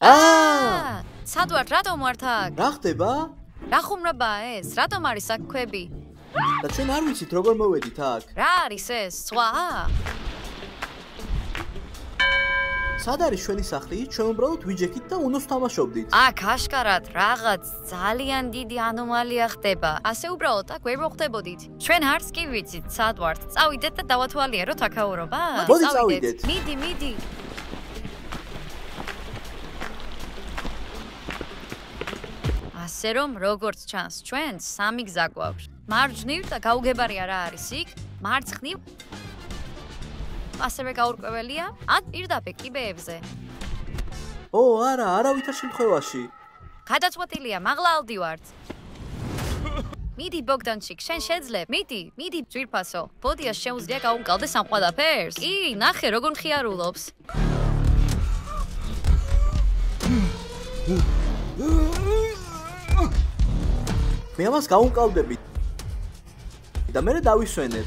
სად ვართ, რატომ ვართ აქ? რა ხდება? რა ხუმრობაა ეს? რატომ არის აქ ქვები? და ჩვენ არ ვიცით როგორ მოვედით აქ. რა არის ეს? სხვა? სად არის ჩვენი სახლი? ჩვენ უბრალოდ ვიჯექით და უნოს თამაშობდით. აქ აშკარად რაღაც ძალიან დიდი ანომალია ხდება. ასე უბრალოდ აქ ვერ მოხვდებოდით. ჩვენ არც კი ვიცით სად ვართ. წავიდეთ და დავათვალიეროთ აქაურობა. მოდი წავიდეთ. მიდი. ასე რომ როგორც ჩანს, ჩვენ სამი გზა გვაქვს. მარჯვნივ და გაუგებარია რა არის იქ, მარცხნივ ასევე გაურკვეველია, ან პირდაპირ კიბეებზე. არა, არავითარ შემთხვევაში. გადაწყვეტილია, მაღლა ავდივართ. მიდი ბოგდანჩიკ, შენ შეძლებ, მიდი ძვირფასო. ბოდია შეუძლია გაუმკლავდეს ამ ყველაფერს. კი, ნახე როგორ მხიარულობს. მე ამას გავუმკლავდებით. და მე დავისვენებ.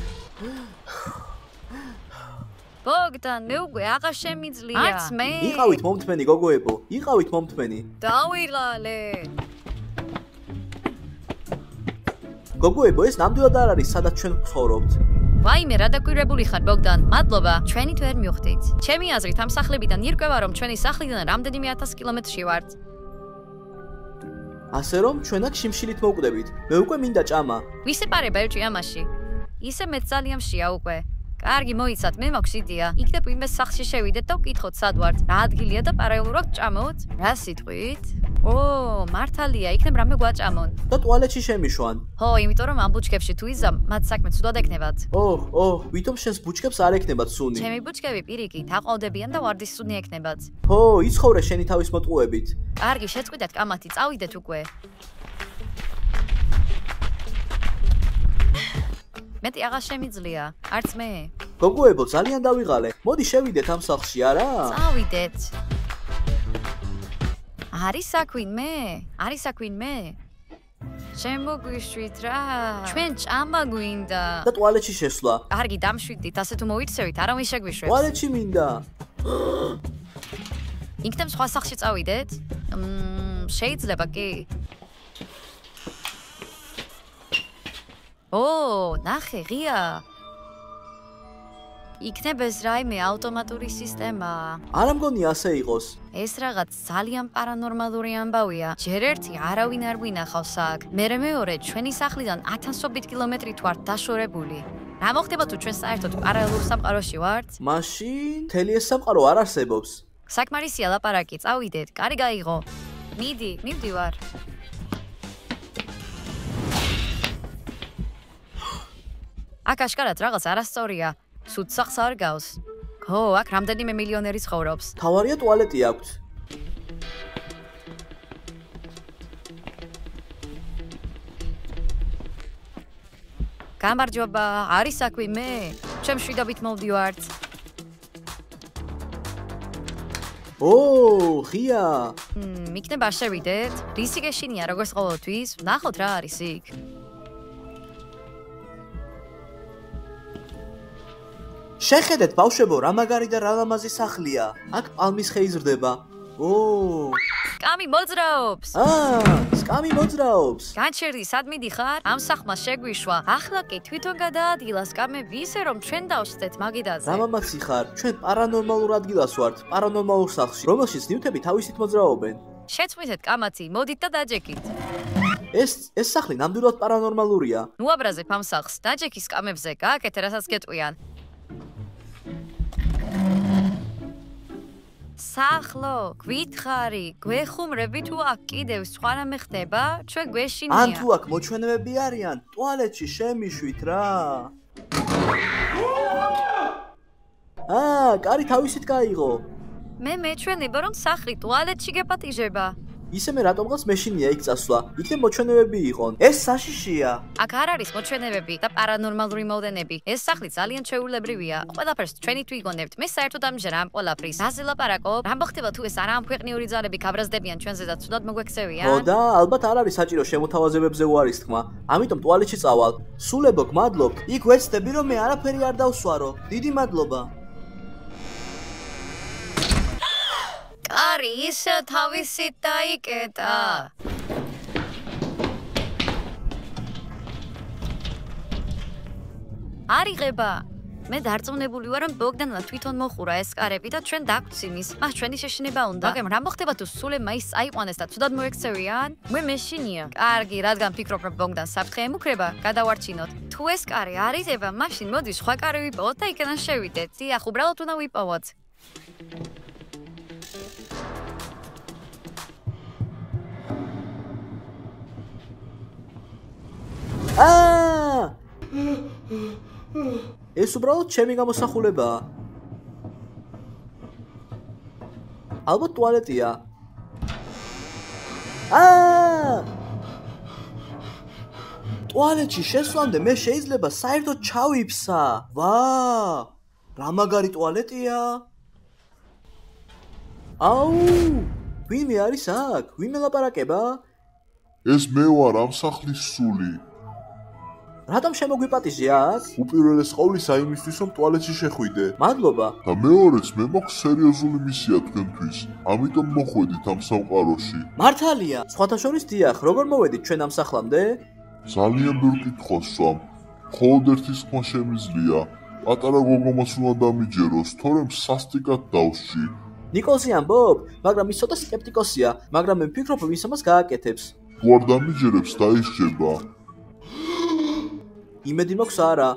ბოგდან, მე უკვე აღარ შემიძლია. არც მე. იყავით მომთმენი გოგოებო, იყავით მომთმენი. დავიღალე. გოგოებო, ეს ნამდვილად არ არის, სადაც ჩვენ ვცხოვრობთ. ვაიმე, რა დაკვირვებული ხარ, ბოგდან. მადლობა, ჩვენით ვერ მივხვდით. ჩემი აზრით, ამ სახლებიდან ირკვევა, რომ ჩვენი სახლიდან რამდენიმე 1000 კილომეტრში ვართ. ასე რომ, ჩვენ აქ შიმშილით მოვკვდებით. მე უკვე მინდა ჭამა. ვისეპარება ერთში ამაში. ისე მეც ძალიან მშია უკვე. კარგი, მოიცათ, მე მაქვს იდეა. იქ და ვინმე სახლში შევიდეთ და ვკითხოთ სად ვართ. რა ადგილია და პარალელურად ჭამოთ? რა სიტყვით? მართალია, იქნებ რამე გვაჭამონ. და ტუალეტში შემიშვან. იმიტომ რომ ამ ბუჩქებში თუ იზამ, მათ საქმე ცუდად ექნებათ. ვითომ შენს ბუჩქებს არ ექნებათ სუნი? ჩემი ბუჩქები პირიქით აყვავდებიან და ვარდის სუნი ექნებათ. იცხოვრე შენი თავის მოტყუებით. კარგი, შეწყვიტეთ კამათი, წავიდეთ უკვე. მეტი აღარ შემიძლია, არც მე. გოგოებო, ძალიან დავიღალე. მოდი შევიდეთ ამ სახლში, არა? წავიდეთ. არის საკვინმე? შემოგვიშვით რა. ჩვენ ჭამა გვინდა. და ტუალეტში შესვლა. კარგი, დამშვიდით, ასე თუ მოიქცევით, არავინ შეგვიშვებს. ტუალეტში მინდა. იქნებ სხვა სახლში წავიდეთ? შეიძლება კი. ნახე, ღია. იქნებ ეს რაიმე ავტომატური სისტემაა. არა მგონი ასე იყოს. ეს რაღაც ძალიან პარანორმალური ამბავია. ჯერ ერთი არავინ არ გვინახავს აქ. მერე მეორე ჩვენი სახლიდან 1000-ობით კილომეტრით ვართ დაშორებული. რა მოხდება თუ ჩვენ საერთოდ პარალელურ სამყაროში ვართ? მაშინ მთელი ეს სამყარო არ არსებობს. საკმარისია ლაპარაკი, წავიდეთ. კარი გაიღო. მივდივარ. აქ აშკარად რაღაც არასწორია. სულ სახლს არ გავს. აქ რამდენიმე მილიონერი ცხოვრობს. თავარია ტუალეტი აქვს. გამარჯობა, არის საკვინმე? ჩვენ მშვიდობით მოვდივართ. ღია. იქნება შევიდეთ? რისი გეშინია როგორც ყოველთვის? ნახოთ რა არის იქ. შეხედეთ ბავშვებო, რა მაგარი და რა ლამაზი სახლია. აქ პალმის ხე იზრდება. სკამი მოძრაობს. სკამი მოძრაობს. განჩერდი, სად მიდიხარ? ამ სახლმა შეგვიშვა. ახლა კი თვითონ გადაადგილა სკამები ისე რომ ჩვენ დავშდეთ მაგიდაზე. რა მამაცი ხარ? ჩვენ პარანორმალურ ადგილას ვართ, პარანორმალურ სახლში, რომელშიც ნივთები თავისით მოძრაობენ. შეწყვიტეთ კამათი, მოდით და დაჯეკით. ეს სახლი ნამდვილად პარანორმალურია. ნუაბრაზებ ამ სახლს, დაჯექი სკამებზე, გააკეთე რასაც გეტყვიან. სახლო, გვითხარი, გვეხუმრები თუ აქ კიდევ სხვა რამე ხდება? ჩვენ გვეშინია. ან თუ აქ მოჩვენებები არიან, ტუალეტში შემიშვით რა. კარი თავისით გაიღო. მე მეჩვენება რომ სახლი ტუალეტში გეპატიჟება. ისე მე რატომღაც მეშინია იქ წასვლა. იქნებ მოჩვენებები იყონ. ეს საშიშია. აქ არ არის მოჩვენებები და პარანორმალური მოდენები. ეს სახლი ძალიან ჩვეულებრივია. ყველაფერს ჩვენი თუ იგონებთ. მე საერთოდ ამჯერ ამ ყველაფრის. რაზე ლაპარაკობ? რა მოხდება თუ ეს არა ამ ქვეყნიური ძალები გაბრაზდებიან ჩვენზე და ცუდად მოგვექცევიან? და ალბათ არ არის საჭირო შემოთავაზებებზე უარის თქმა. ამიტომ ტუალეტში წავალ. სულებო, გმადლობთ. იქ ვეცდები რომ მე არაფერი არ დავსვარო. დიდი მადლობა. კარი ისე თავისით დაიკეტა. არიღება. მე დარწმუნებული ვარ, რომ ბოგდანმა თვითონ მოხურა ეს კარები და ჩვენ დაგვრცინეს. მას ჩვენი შეშინება უნდა. მაგრამ რა მოხდება თუ სულემ ის აიყვანეს და ცუდად მოექცევიან? მე მეშინია. კარგი, რადგან ფიქრობ, რომ ბოგდან საფრთხე ემუქრება, გადავარჩინოთ. თუ ეს კარი არიზება, მაშინ მოდი სხვა კარი ვიპოვოთ და იქიდან შევიდეთ. დიახ, უბრალოდ უნდა ვიპოვოთ. ეს უბრალოდ ჩემი გამოსახულებაა. ალბათ ტუალეტია. ტუალეტში შესვლამდე მე შეიძლება საერთოდ ჩავიფსა. ვა! რა მაგარი ტუალეტია. აუ! ვინმე არის აქ? ვინმე ლაპარაკება? ეს მე ვარ ამ სახლის სული. რატომ შემოგვიპატიჟე აქ? უპირველეს ყოვლისა იმისთვის, რომ ტუალეტში შეხვიდე. მადლობა. და მეორეც მე მაქვს სერიოზული მისია თქვენთვის. ამიტომ მოხვედით ამ სამყაროში. მართალია. სხვათა შორის დიახ, როგორ მოვედით ჩვენ ამ სახლამდე? ძალიან ბევრ კითხვას ვსვამ. მხოლოდ ერთის ხმა შემიძლია. პატარა გოგომას უნდა დამიჯეროს, თორემ სასტიკად დავსში. ნიკოლსი ამბობ, მაგრამ ის ცოტა სკეპტიკოსია, მაგრამ მე ვფიქრობ, რომ ის ამას გააკეთებს. თუ არ დამიჯერებს, დაისჯება. იმედი მაქვს არა.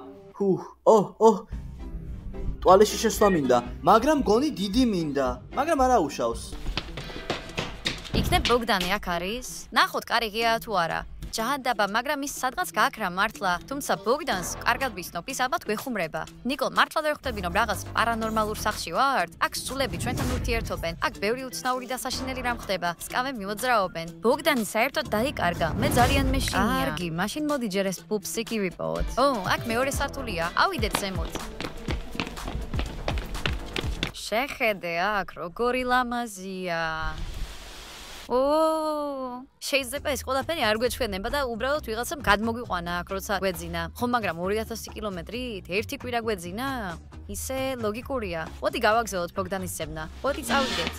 ტუალეტში შესვლა მინდა, მაგრამ გონი დიდი მინდა, მაგრამ არა უშავს. იქნებ ბოგდანი აქ არის? ნახოთ კარი ღია თუ არა. ჯაჰანდაბა, მაგრამ ის სადღაც გააქრა მართლა, თუმცა ბოგდანს კარგად ვისნობ, ის ალბათ გვეხუმრება. ნიკოლ, მართლა ვერ ხვდები, რომ რაღაც პარანორმალურ სახლში ვართ? აქ სულები ჩვენთან ურთიერთობენ. აქ ბევრი უცნაური და საშინელი რამ ხდება. სკამები მოძრაობენ. ბოგდანი საერთოდ დაიკარგა. მე ძალიან მეშინია. კარგი, მაშინ მოდი ჯერ ეს პუპს იქ ვიპოვოთ. აქ მეორე სართულია. ავიდეთ ზემოთ. შეხედე აქ, როგორი ლამაზია. შეიძლება ეს ყველაფერი არ გვეჩვენება და უბრალოდ ვიღაცამ გადმოგვიყვანა აქ, როცა გვეძინა. ხო, მაგრამ 2000 კილომეტრით ერთი კვირა გვეძინა? ისე ლოგიკურია. მოდი გავაგზავნოთ ბოგდანის ზემნა. მოდი წავიდეთ.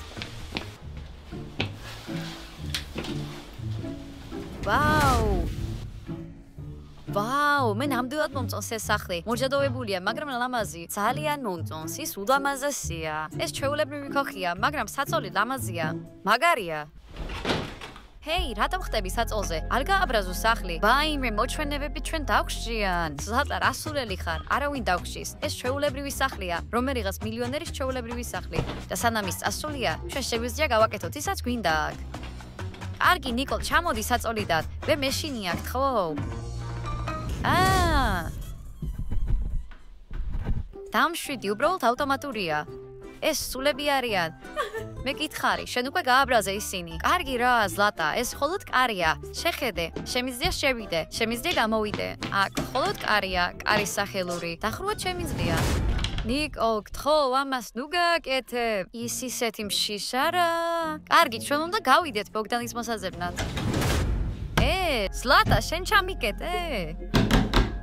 ვაუ, მე ნამდვილად მომწონს ეს სახლი. მოჯადოვებულია, მაგრამ ლამაზი. ძალიან მომწონს, ის ულამაზესია. ეს ჩვეულებრივი ქოხია, მაგრამ საწოლი ლამაზია. მაგარია. ჰეი, რატომ ხტები საწოლზე? არ გააბრაზო სახლი. ვაიმე, მოჩვენებები ჩვენ დავხშიან. ზლატა, რასულელი ხარ? არავინ დავხშის. ეს ჩვეულებრივი სახლია, რომელიღაც მილიონერის ჩვეულებრივი სახლი. და სანამ ის წასულია, ჩვენ შეგვიძლია გავაკეთოთ ისაც გვინდა აქ. კარგი, ნიკოლ, ჩამოდი საწოლიდან. მე მეშინია, გთხოვ. დამშვიდი, უბრალოდ ავტომატურია. ეს სულები არიან. მე გითხარი, შენ უკვე გააბრაზე ისინი. კარგი რა, ზლატა, ეს მხოლოდ კარია. შეხედე, შემიძლია შევიდე, შემიძლია გამოვიდე. აქ მხოლოდ კარია, კარის სახელური. დახურვა შემიძლია. ნიკოლ, გთხოვ, ამას ნუ გააკეთებ. ის ისეთი მშიშა რა. კარგი, ჩვენ უნდა გავიდეთ ბოგდანის მოსაზებნად. ზლატა, შენ ჩამიკეტე?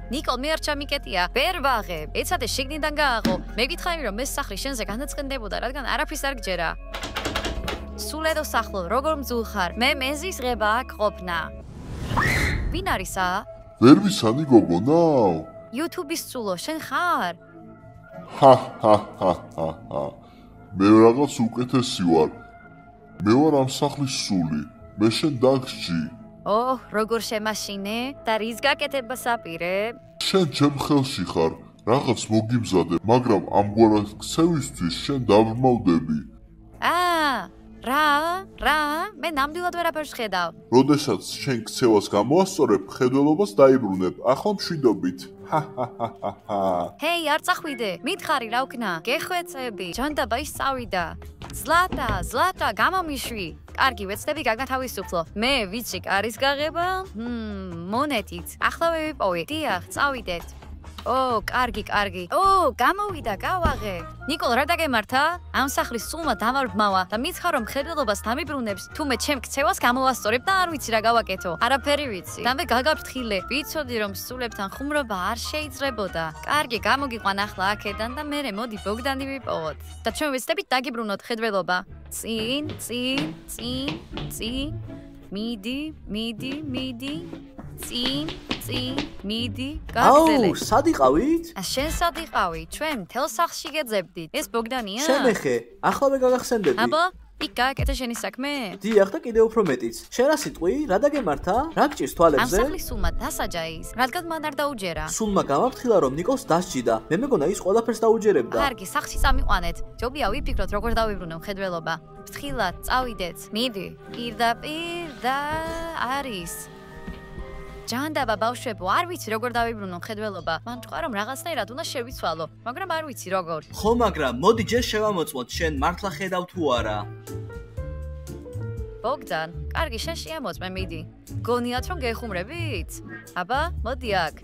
ნიკოლ, მე არ ჩამიკეტია, ვერ ვაღებ. ეცადე შიგნიდან გააღო. მე გითხარი, რომ ეს სახლი შენზე განაწყენდებოდა, რადგან არაფრის არ გჯერა. სულედო სახლო, როგორ მძულხარ? მე მეზის ღება აქ ყოფნა. ვინ არისა? ვერ ვისანი გოგონა? YouTube-ის სულო, შენ ხარ? მე რაღაც უკეთესი ვარ. მე ვარ ამ სახლის სული. მე შენ დაგსჯი. როგორ შემაშინე? და რის გაკეთებას აპირებ? შენ ჩემ ხელში ხარ. რაღაც მოგიმზადე, მაგრამ ამგვარად ქცევისთვის შენ დაბრმავდები. რა? მე ნამდვილად ვერაფერს ხედავ. როდესაც შენ ქცევას გამოასწორებ, ხედველობას დაიბრუნებ. ახლა მშვიდობით. ჰეი, არ წახვიდე. მითხარი რა ვქნა? გეხვეწები. ჯანდაბა ის წავიდა. ზლატა, გამომიშვი. კარგი, ვეცდები გაგათავისუფლო. მე ვიცი კარის გაღება? მონეტით. ახლა ვიპოვე. დიახ, წავიდეთ. კარგი. გამოვიდა, გავაღე. ნიკოლ, რა დაგემართა? ამ სახლის სულმა დამარბმავა და მითხრა რომ მხედველობას დამიბრუნებს, თუმე ჩემ ქცევას გამოვასწორებ და არ ვიცი რა გავაკეთო. არაფერი ვიცი. და მე გაგაფრთხილე. ვიცოდი რომ სულებთან ხუმრობა არ შეიძლებოდა. კარგი, გამოგიყვან ახლა აქედან და მერე მოდი ბოგდანი ვიპოვოთ. და ჩვენ ვეცდებით დაგიბრუნოთ მხედველობა. წინ. მიდი. წინ, მიდი, გაგზელე. სად იყავით? შენ სად იყავი? ჩვენ მთელ სახლში გეძებდით. ეს ბოგდანია? შემეხე, ახლავე გაგახსენდები. აბა, იქ გააკეთა შენი საქმე? დიახ და კიდევ უფრო მეტიც. შენ რა სიტყვი? რა დაგემართა? რა გჭირს თვალებზე? ამ სახლის სულმა დასაჯა ის, რადგან მან არ დაუჯერა. სულმა გამაფრთხილა რომ ნიკოლს დასჯიდა. მე მეგონა ის ყველაფერს დაუჯერებდა. კარგი, სახლში წამიყვანეთ. ჯობია ვიფიქროთ როგორ დავიბრუნო მხედველობა. ფრთხილად წავიდეთ. მიდი. პირდაპირ და არის. ჯანდაბა ბავშვებო, არ ვიცი როგორ დავიბრუნო მხედველობა. მან თქვა რომ რაღაცნაირად უნდა შევიცვალო, მაგრამ არ ვიცი როგორ. ხო, მაგრამ მოდი ჯერ შევამოწმოთ, შენ მართლა ხედავ თუ არა. ბოგდან, კარგი, შენ შეამოწმე, მიდი. გონიათ რომ გეხუმრებით? აბა, მოდი აქ.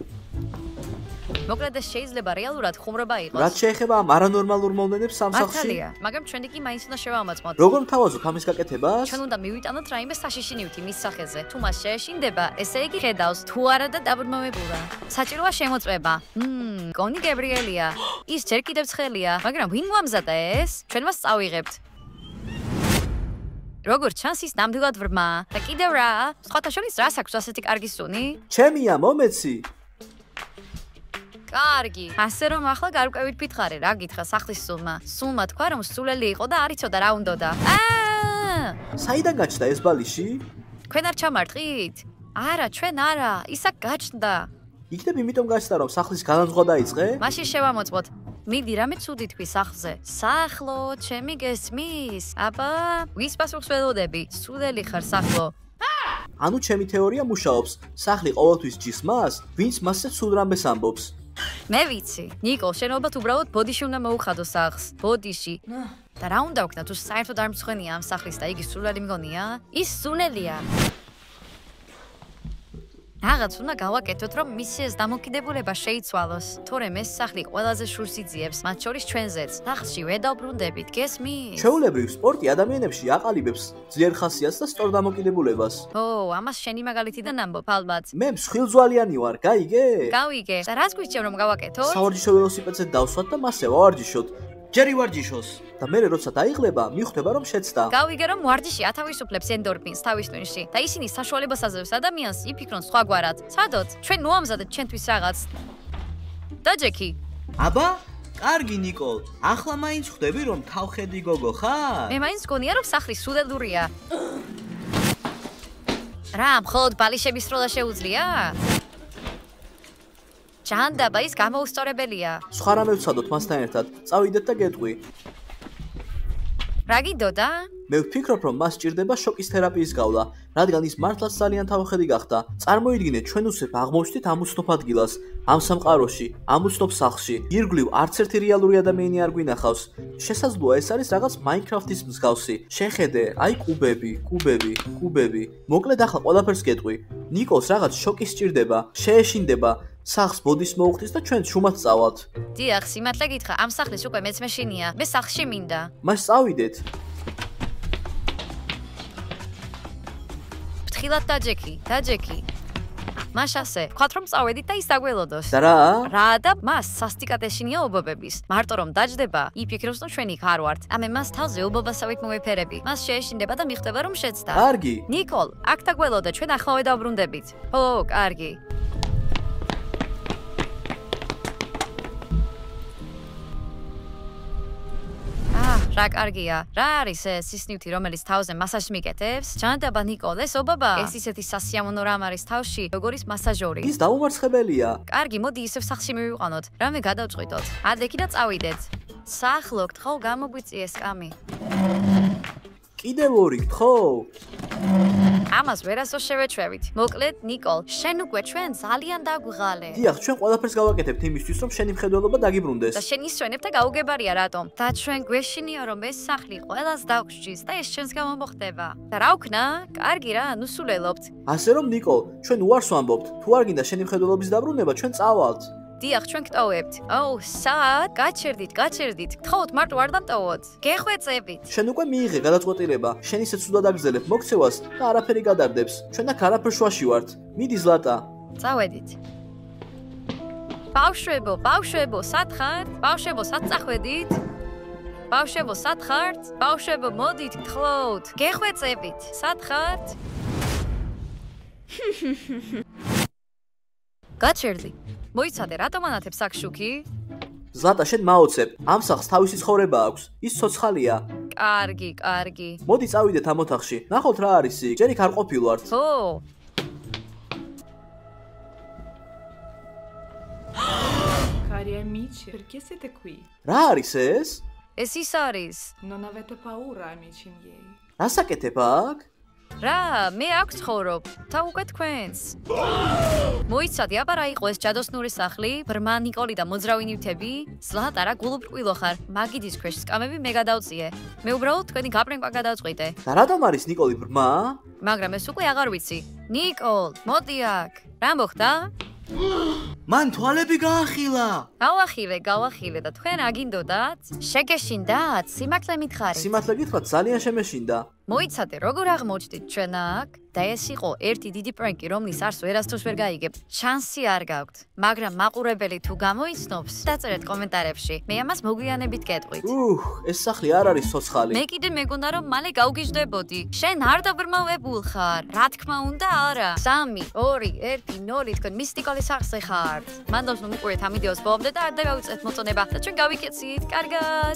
მოკლედ ეს შეიძლება რეალურად ხუმრობა იყოს. რაც შეეხება ამ არანორმალურ მოვლენებს სამ სახლში? მართალია, მაგრამ ჩვენ კი მაინც უნდა შევამოწმოთ. როგორ მთავაზობ ამის გაკეთებას? ჩვენ უნდა მივიტანოთ რაიმე საშიში ნივთი მის სახეზე. თუ მას შეეშინდება, ესე იგი ხედავს თუ არა და დაბრმავებულა. საჭიროა შემოწმება. გონი გებრიელია. ის ჯერ კიდევ ცხელია, მაგრამ ვინ მოამზადა ეს? ჩვენ მას წავიღებთ. როგორც ჩანს ის ნამდვილად ვრმა და კიდევ რა? სხვათა შორის რას აქვს ასეთი კარგი სუნი? ჩემია, მომეცი. კარგი. ასე რომ ახლა გარკვევით ფითხარე, რა გითხრა სახლის სულმა. სულმა თქვა რომ სულელი იყო და არ იცოდა რა უნდოდა. საიდან გაჩნდა ეს ბალიში? თქვენ არ ჩამარტყით? არა, ჩვენ არა, ის აქ გაჩნდა. იქნებ იმიტომ გაჩნდა რომ სახლის განაზღვა დაიწყე? მაშინ შევამოწმოთ. მიდი, რამე ცუდი თქვი სახლზე. სახლო, ჩემი გესმის? აბა, ვის პასუხს ველოდები? სულელი ხარ სახლო. ანუ ჩემი თეორია მუშაობს. სახლი ყოველთვის ჯის მას, ვინც მასზე სულ რამეს ამბობს. მე ვიცი. ნიკოლ, შენ ალბათ უბრალოდ ბოდიში უნდა მოუხადო სახლს. ბოდიში. და რა უნდა ვქნა, თუ საერთოდ არ მწვენია ამ სახლის და იგი სულელი მგონია? ის სუნელია. რაღაც უნდა გავაკეთოთ, რომ მისი ეს დამოკიდებულება შეიცვალოს. თორემ ეს სახლი ყველაზე შურს იძიებს, მათ შორის ჩვენზეც. სახლში ვედაუბრუნდებით, გესმის? ჩვეულებრივ სპორტი ადამიანებში აყალიბებს ძლიერ ხასიათს და სწორ დამოკიდებულებას. ამას შენი მაგალითიდან ამბობ ალბათ. მე მსხვილძვალიანი ვარ, გაიგე? გავიგე. და რას გვიჭირ რომ გავაკეთოთ? სავარჯიშო ველოსიპედზე დავსვათ და მასე ვარჯიშოთ. ჯერი ვარჯიშოს. და მე როცა დაიღლება, მიხვდება რომ შეცდა. გავიგე რომ ვარჯიში ათავისუფლებს ენდორფინს თავის ტვინში და ისინი საშუალებას აძლევს ადამიანს იფიქრონ სხვაგვარად. სადოთ? ჩვენ მოამზადეთ ჩვენთვის რაღაც. დაჯექი. აბა, კარგი ნიკოლ. ახლა მაინც ხვდები რომ თავხედი გოგო ხარ? მე მაინც გონია რომ სახლის სულელურია. რა, მხოლოდ ბალიშების სროლა შეუძლია? ჯანდაბა ის გამოუსწორებელია. სხვა რამე ვცადოთ მასთან ერთად. წავიდეთ და გეტყვი. რა გიდოდა? მე ვფიქრობ, რომ მას სჭირდება შოკის თერაპიის გავლა, რადგან ის მართლაც ძალიან თავხედი გახდა. წარმოიდგინეთ, ჩვენ უსებ აღმოჩნდით ამოცნობ ადგილას, ამ სამყაროში, ამოცნობ სახლში. ირგვლივ არც ერთი რეალური ადამიანი არ გვინახავს. შესაძლოა ეს არის რაღაც Minecraft-ის მსგავსი. შეხედე, აი კუბები. მოკლედ ახლა ყველაფერს გეტყვი. ნიკოლს რაღაც შოკი სჭირდება, შეეშინდება. სახლს ბოდის მოუხდის და ჩვენ შუმად წავალთ. დიახ, სიმართლე გითხრა, ამ სახლის უკვე მეც მეშინია. მე სახლში მინდა. მას წავიდეთ. ფრთხილად დაჯექი. მას ასე, ვთქვათ რომ წავედით და ის დაგველოდოს. და რა? რა და მას სასტიკად ეშინია ობობების. მარტო რომ დაჯდება, იფიქრებს რომ ჩვენ იქ არ ვართ. ამე მას თავზე ობობასავით მოვეფერები. მას შეეშინდება და მიხვდება რომ შეცდა. კარგი. ნიკოლ, აქ დაგველოდა, ჩვენ ახლავე დავბრუნდებით. ო, კარგი. რა კარგია. რა არის ეს ის ნივთი, რომელიც თავზე მასაჟს მიკეთებს? ჯანდაბა ნიკოლ, ეს ობობა? ეს ისეთი სასიამოვნო რამ არის თავში, როგორ ის მასაჟორი. ის დაუმარცხებელია. კარგი, მოდი ისევ სახლში მივიყვანოთ. რამე გადავწყვიტოთ. ადექი და წავიდეთ. სახლო, გთხოვ, გამოგვიწიე სკამი. კიდევ ორი, გთხოვ. ამას ვერასო შევეჩვევით. მოკლედ, ნიკოლ, შენ უკვე ჩვენ ძალიან დაგვიღალე. დიახ, ჩვენ ყველაფერს გავაკეთებთ იმისთვის, რომ შენი მხედველობა დაგიბრუნდეს. და შენ ისვენებ და გაუგებარია რატომ? და ჩვენ გვეშინია რომ ეს სახლი ყველას დაგვსჯის და ეს ჩვენს გამო მოხდება. და რა ვქნა? კარგი რა, ნუ სულელობთ. ასე რომ ნიკოლ, ჩვენ უარს ვამბობთ. თუ არ გინდა შენი მხედველობის დაბრუნება, ჩვენ წავალთ. დიახ, ჩვენ გტოვებთ. აუ, სად? გაჩერდით. გთხოვთ, მარტო არ დამტოვოთ. გეხვეწებით. შენ უკვე მიიღე გადაწყვეტილება. შენ ისე ცუდად აგზელებ მოქცევას და არაფერი გადარდებს. ჩვენ აქ არაფერ შუაში ვართ. მიდი ზლატა. წავედით. ბავშვებო, სად ხართ? ბავშვებო, სად წახვედით? ბავშვებო, სად ხართ? ბავშვებო, მოდით, გთხოვთ. გეხვეწებით. სად ხართ? გაჩერდი. მოიცადე, რატომ ანათებს აქ შუქი? ზლატა, შენ მაოცებ. ამ სახლს თავისი ცხოვრება აქვს. ის ცოცხალია. კარგი. მოდი წავიდეთ ამ ოთახში. ნახოთ რა არის იქ. ჯერ იქ არ ყოფილვართ. ხო, Cari amici, perché siete qui? რა არის ეს? ეს ის არის. Non avete paura, amici miei? რას აკეთებ აქ? რა, მე აქ ცხოვრობ. თა უკვე თქვენს. მოიცადე, აბა რა იყო ეს ჯადოსნური სახლი? ბრმა ნიკოლი და მოძრავი ნივთები? ზლატა რა გულუბრყვილო ხარ? მაგიდის ქვეშ სკამები მე გადავწიე. მე უბრალოდ თქვენი გაპრენკვა გადავწყვიტე. და რატომ არის ნიკოლი ბრმა? მაგრამ ეს უკვე აღარ ვიცი. ნიკოლ, მოდი აქ. რა მოხდა? მან თვალები გაახილა. გავახილე და თქვენ აგინდოდათ? შეგეშინდათ? სიმართლე მითხარი. სიმართლე გითხრათ, ძალიან შემეშინდა. მოიცადე, როგორ აღმოჩნდით ჩვენ აქ? და ეს იყო ერთი დიდი პრენკი, რომლის არს ვერასდროს ვერ გაიგებთ. შანსი არ გაქვთ, მაგრამ მაყურებელი თუ გამოიცნობს, დაწერეთ კომენტარებში. მე ამას მოგვიანებით გეტყვით. ეს სახლი არ არის ცოცხალი. მე კიდე მეგონა რომ მალე გავგიჟდებოდი. შენ არ დაბრმავებულ ხარ. რა თქმა უნდა, არა. 3, 2, 1, 0 თქვენ მისტიკოლის სახლზე ხართ. მანდ რომ მიყურეთ ამ ვიდეოს ბოლომდე და არ დავიწყეთ მოწონება და ჩვენ გავიქეცით. კარგად.